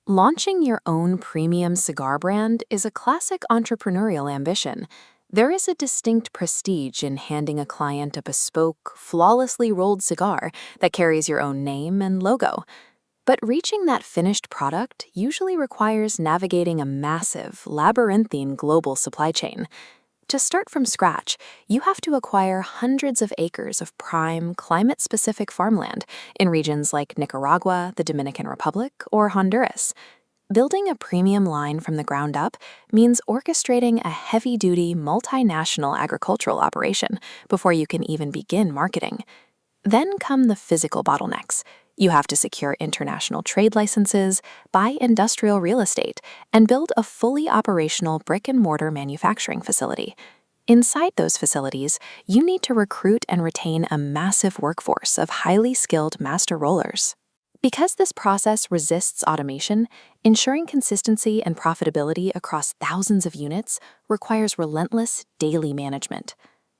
Launching your own premium cigar brand is a classic entrepreneurial ambition. There is a distinct prestige in handing a client a bespoke, flawlessly rolled cigar that carries your own name and logo. But reaching that finished product usually requires navigating a massive, labyrinthine global supply chain. To start from scratch, you have to acquire hundreds of acres of prime, climate-specific farmland in regions like Nicaragua, the Dominican Republic, or Honduras. Building a premium line from the ground up means orchestrating a heavy-duty, multinational agricultural operation before you can even begin marketing. Then come the physical bottlenecks. You have to secure international trade licenses, buy industrial real estate, and build a fully operational brick-and-mortar manufacturing facility. Inside those facilities, you need to recruit and retain a massive workforce of highly skilled master rollers. Because this process resists automation, ensuring consistency and profitability across thousands of units requires relentless daily management.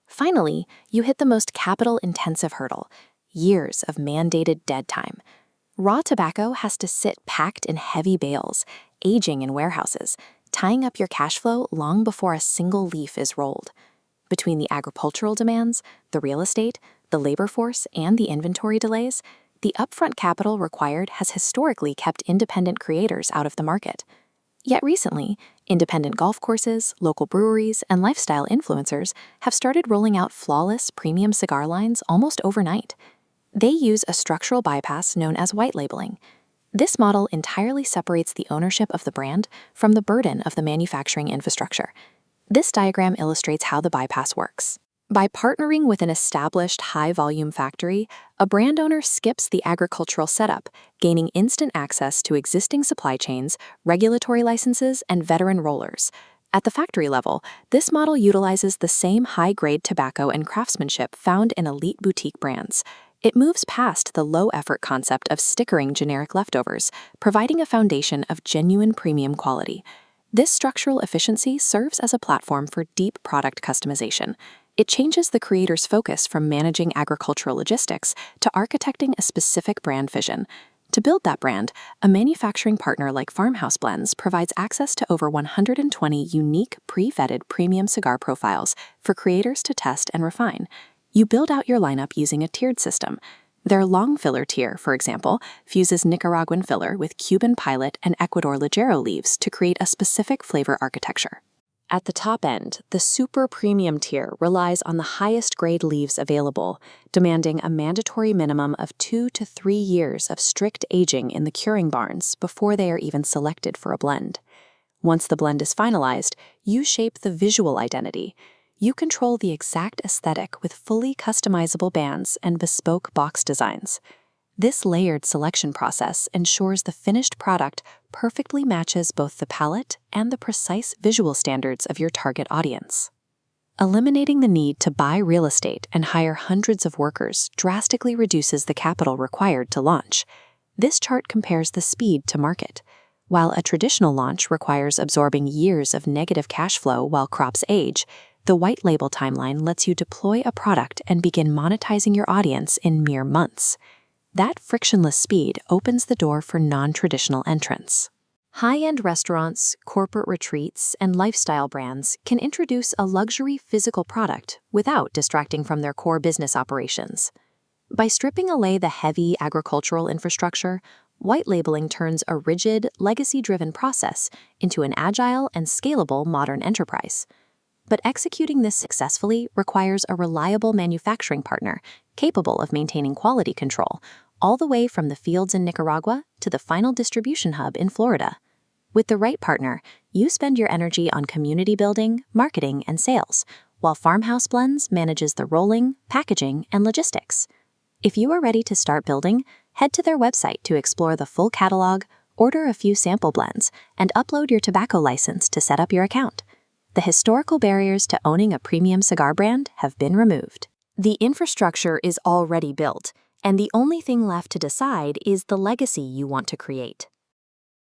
Finally, you hit the most capital-intensive hurdle: years of mandated dead time. Raw tobacco has to sit packed in heavy bales, aging in warehouses, tying up your cash flow long before a single leaf is rolled. Between the agricultural demands, the real estate, the labor force, and the inventory delays, the upfront capital required has historically kept independent creators out of the market. Yet recently, independent golf courses, local breweries, and lifestyle influencers have started rolling out flawless premium cigar lines almost overnight. They use a structural bypass known as white labeling. This model entirely separates the ownership of the brand from the burden of the manufacturing infrastructure. This diagram illustrates how the bypass works. By partnering with an established high-volume factory, a brand owner skips the agricultural setup, gaining instant access to existing supply chains, regulatory licenses, and veteran rollers. At the factory level, this model utilizes the same high-grade tobacco and craftsmanship found in elite boutique brands. It moves past the low-effort concept of stickering generic leftovers, providing a foundation of genuine premium quality. This structural efficiency serves as a platform for deep product customization. It changes the creator's focus from managing agricultural logistics to architecting a specific brand vision. To build that brand, a manufacturing partner like Farmhouse Blends provides access to over 120 unique, pre-vetted premium cigar profiles for creators to test and refine. You build out your lineup using a tiered system. Their long filler tier, for example, fuses Nicaraguan filler with Cuban Pilot and Ecuador Ligero leaves to create a specific flavor architecture. At the top end, the super premium tier relies on the highest grade leaves available, demanding a mandatory minimum of 2 to 3 years of strict aging in the curing barns before they are even selected for a blend. Once the blend is finalized, you shape the visual identity. You control the exact aesthetic with fully customizable bands and bespoke box designs. This layered selection process ensures the finished product perfectly matches both the palette and the precise visual standards of your target audience. Eliminating the need to buy real estate and hire hundreds of workers drastically reduces the capital required to launch. This chart compares the speed to market. While a traditional launch requires absorbing years of negative cash flow while crops age, the white label timeline lets you deploy a product and begin monetizing your audience in mere months. That frictionless speed opens the door for non-traditional entrants. High-end restaurants, corporate retreats, and lifestyle brands can introduce a luxury physical product without distracting from their core business operations. By stripping away the heavy agricultural infrastructure, white labeling turns a rigid, legacy-driven process into an agile and scalable modern enterprise. But executing this successfully requires a reliable manufacturing partner capable of maintaining quality control, all the way from the fields in Nicaragua to the final distribution hub in Florida. With the right partner, you spend your energy on community building, marketing, and sales, while Farmhouse Blends manages the rolling, packaging, and logistics. If you are ready to start building, head to their website to explore the full catalog, order a few sample blends, and upload your tobacco license to set up your account. The historical barriers to owning a premium cigar brand have been removed. The infrastructure is already built, and the only thing left to decide is the legacy you want to create.